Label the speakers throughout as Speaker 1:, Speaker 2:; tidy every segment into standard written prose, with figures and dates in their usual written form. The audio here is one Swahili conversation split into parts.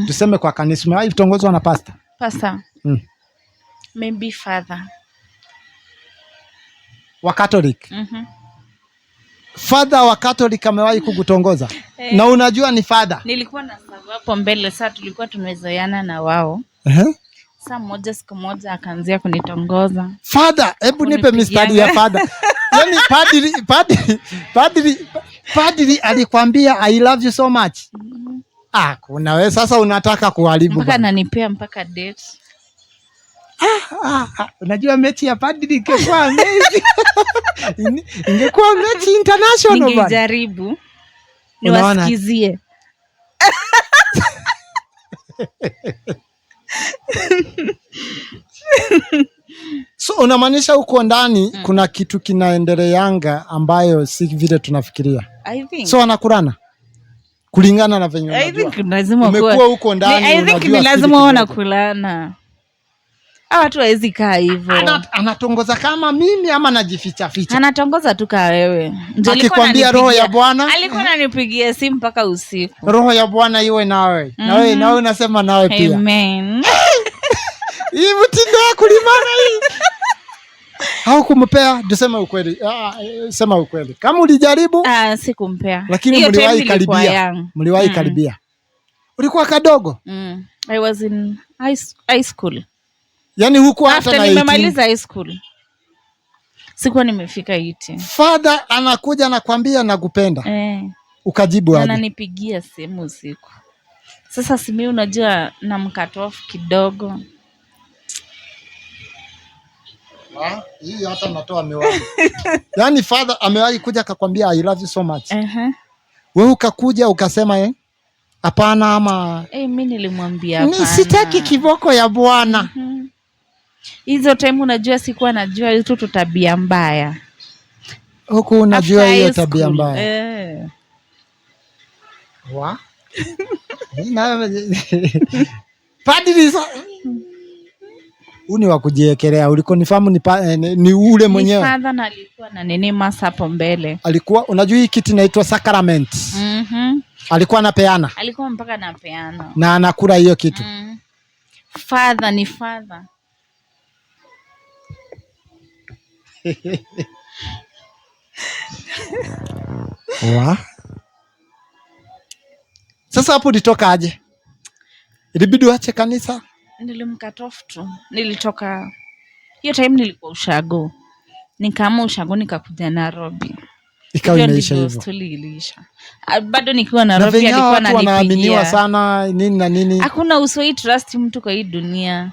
Speaker 1: Tuseme kwa kanisa umewahi kutongozwa na pastor?
Speaker 2: Pastor. Maybe father.
Speaker 1: Wa Catholic. Father wa Catholic amewahi kukutongoza? Na unajua ni father.
Speaker 2: Nilikuwa na sababu hapo mbele, sasa tulikuwa tumezoeana na wao. Saa moja siku moja akaanzia kunitongoza.
Speaker 1: Father, hebu nipe mistari ya father. Yaani padri alikwambia I love you so much. Kuna wewe sasa unataka kuharibu.
Speaker 2: Mpaka ananipea mpaka date.
Speaker 1: Unajua mechi ya padri ingekuwa amazing. Ingekuwa mechi international bwana.
Speaker 2: Ningejaribu. Niwasikizie.
Speaker 1: So unamaanisha huko ndani kuna kitu kinaendeleanga ambayo si vile tunafikiria.
Speaker 2: I think.
Speaker 1: So wanakurana kulingana na venye unajua.
Speaker 2: I think lazima
Speaker 1: umekuwa huko ndani
Speaker 2: unajua. I think ni lazima wanakulana. Watu hawezi kaa hivyo.
Speaker 1: Anatongoza kama mimi ama najificha ficha?
Speaker 2: Anatongoza tu kama wewe.
Speaker 1: Akikwambia roho ya Bwana,
Speaker 2: alikuwa ananipigia simu mpaka usiku.
Speaker 1: Roho ya Bwana iwe nawe. Na wewe unasema nawe pia.
Speaker 2: Amen.
Speaker 1: Hii mtindo wa kulimana hii. Hau kumpea, tuseme ukweli. Sema ukweli. Kama ulijaribu?
Speaker 2: Sikumpea.
Speaker 1: Lakini mliwahi karibia. Mliwahi karibia. Ulikuwa kadogo?
Speaker 2: I was in high school.
Speaker 1: Yaani huko hata na 18.
Speaker 2: Nimemaliza high school. Sikuwa nimefika 18.
Speaker 1: Father anakuja nakwambia nakupenda. Ukajibu aje?
Speaker 2: Ananipigia simu usiku. Sasa simi unajua na mkato off kidogo.
Speaker 1: Hii hata natoa miwani. Yaani father amewahi kuja akakwambia I love you so much. Wewe ukakuja ukasema hapana ama
Speaker 2: mimi nilimwambia hapana.
Speaker 1: Sitaki kiboko ya Bwana.
Speaker 2: Hizo time unajua sikuwa najua hizo tabia mbaya.
Speaker 1: Huko unajua hiyo tabia mbaya. Padri uni wa kujiekelea ulikonifahamu ni ule mwenyewe.
Speaker 2: Father na alikuwa na nini masa hapo mbele.
Speaker 1: Alikuwa unajua hii kitu inaitwa sacrament. Alikuwa anapeana.
Speaker 2: Alikuwa mpaka anapeana.
Speaker 1: Na anakula hiyo kitu.
Speaker 2: Father ni father.
Speaker 1: Sasa hapo ulitoka aje? Ilibidi uache kanisa?
Speaker 2: Nilimkatofu tu. Nilitoka hiyo time nilikuwa ushago. Nikaama ushago nikakuja Nairobi.
Speaker 1: Ikawa imeisha hivyo.
Speaker 2: Bado nikiwa Nairobi alikuwa ananipigia.
Speaker 1: Wanaaminiwa sana nini na nini.
Speaker 2: Hakuna usoi trust mtu kwa hii dunia.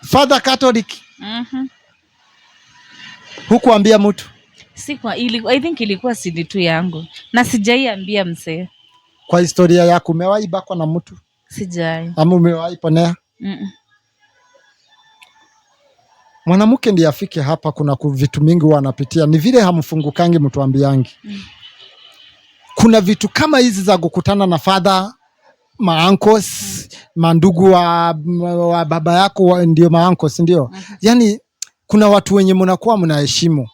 Speaker 1: Father Catholic. Hukuambia mtu?
Speaker 2: I think ilikuwa siri tu yangu. Na sijaiambia mzee.
Speaker 1: Kwa historia yako umewahi bakwa na mtu?
Speaker 2: Sijai.
Speaker 1: Ama umewahi ponea? Mwanamke ndiye afike hapa, kuna vitu mingi wanapitia. Ni vile hamfungukangi mtu ambiangi. Kuna vitu kama hizi za kukutana na father, maankos, mandugu wa baba yako ndio maankos ndio. Yaani kuna watu wenye mnakuwa mnaheshimu.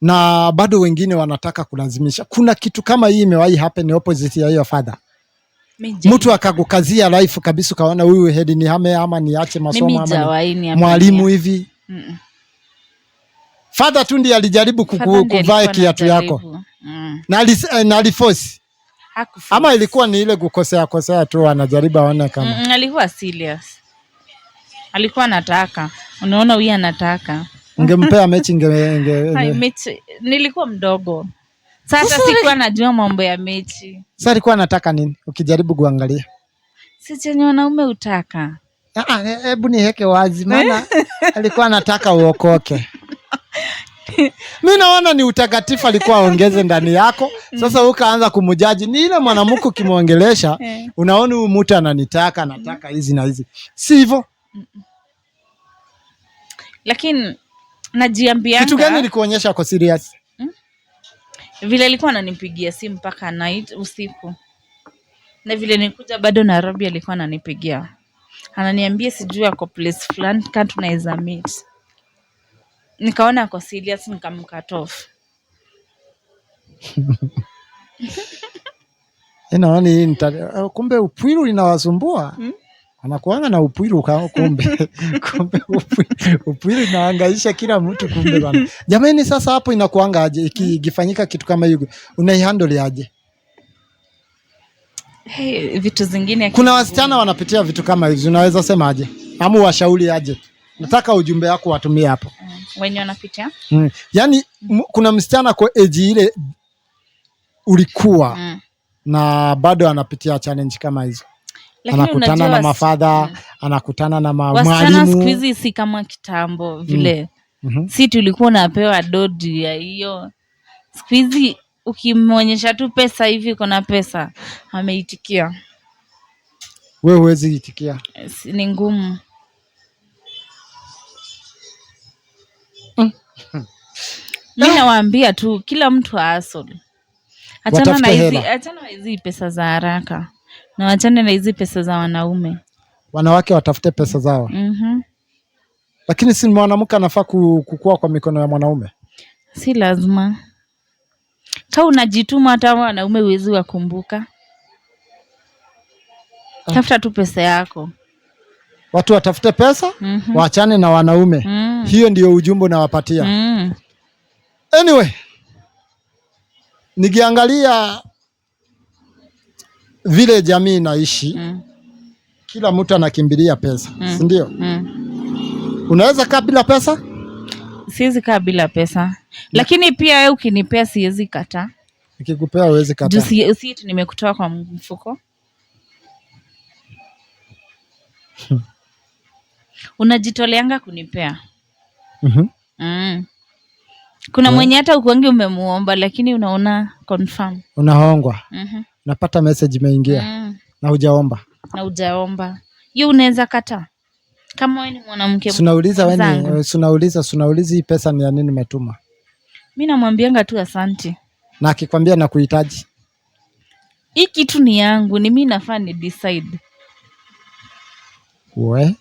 Speaker 1: Na bado wengine wanataka kulazimisha. Kuna kitu kama hii imewahi happen opposite ya hiyo father. Mtu akakukazia life kabisa kaona huyu hedi ni hame ama niache masomo ama mwalimu hivi. Father tu ndiye alijaribu kuvaa kiatu yako. Na aliforce. Ama ilikuwa ni ile kukosea tu anajaribu aone kama.
Speaker 2: Alikuwa serious. Alikuwa anataka. Unaona huyu anataka.
Speaker 1: Ungempea mechi
Speaker 2: mechi nilikuwa mdogo. Sasa sikuwa najua mambo ya mechi.
Speaker 1: Sasa alikuwa anataka nini? Ukijaribu kuangalia.
Speaker 2: Si chenye wanaume utaka.
Speaker 1: Hebu niheke wazi maana alikuwa anataka uokoke. Mimi naona ni utakatifu alikuwa aongeze ndani yako. Sasa ukaanza kumjaji. Ni ile mwanamke ukimwongelesha unaona huyu mtu anataka hizi na hizi. Si hivyo?
Speaker 2: Lakini najiambianga
Speaker 1: kitu gani nilikuonyesha kwa serious?
Speaker 2: Vile alikuwa ananipigia simu mpaka night usiku. Na vile nikuja bado Nairobi alikuwa ananipigia. Ananiambia sijui ako place fulani kama tunaweza meet. Nikaona ako serious nikamcut off.
Speaker 1: Naona hii kumbe upwiru inawasumbua. Anakuanga na upwiru kumbe. Kumbe upwiru inahangaisha kila mtu kumbe bana. Jamani, sasa hapo inakuanga aje ikifanyika kitu kama hiyo? Unaihandle aje?
Speaker 2: Vitu zingine.
Speaker 1: Kuna wasichana wanapitia vitu kama hivi, unaweza sema aje? Ama washauri aje? Nataka ujumbe wako watumie hapo.
Speaker 2: Wenye wanapitia?
Speaker 1: Yaani kuna msichana kwa age ile ulikuwa na bado anapitia challenge kama hizo. Anakutana na mafadha, anakutana na mwalimu.
Speaker 2: Wasichana siku hizi si kama kitambo vile. Si tulikuwa unapewa dodi ya hiyo. Siku hizi ukimwonyesha tu pesa hivi, kuna pesa, ameitikia.
Speaker 1: Wewe huwezi itikia?
Speaker 2: Ni ngumu. Mimi nawaambia tu kila mtu hustle. Achana na hizi pesa za haraka. Na wachane na hizi pesa za wanaume.
Speaker 1: Wanawake watafute pesa zao. Lakini si mwanamke anafaa kukua kwa mikono ya mwanaume?
Speaker 2: Si lazima. Kama unajituma hata wanaume huwezi wakumbuka. Tafuta tu pesa yako.
Speaker 1: Watu watafute pesa, waachane na wanaume. Hiyo ndio ujumbe unawapatia. Anyway, nikiangalia vile jamii inaishi, kila mtu anakimbilia pesa, si ndio? Unaweza kaa bila pesa?
Speaker 2: Siwezi kaa bila pesa. Lakini pia wewe ukinipea siwezi kataa.
Speaker 1: Nikikupea huwezi kataa.
Speaker 2: Usi nimekutoa kwa mfuko. Unajitoleanga kunipea. Kuna mwenye hata ukuangi umemuomba lakini unaona confirm.
Speaker 1: Unahongwa. Napata message imeingia. Na hujaomba. Hiyo unaweza kataa. Kama wewe ni mwanamke. Sunauliza hii pesa ni ya nini umetuma? Mimi namwambianga tu asante. Na akikwambia nakuhitaji. Hii kitu ni yangu, ni mimi nafaa ni decide. We.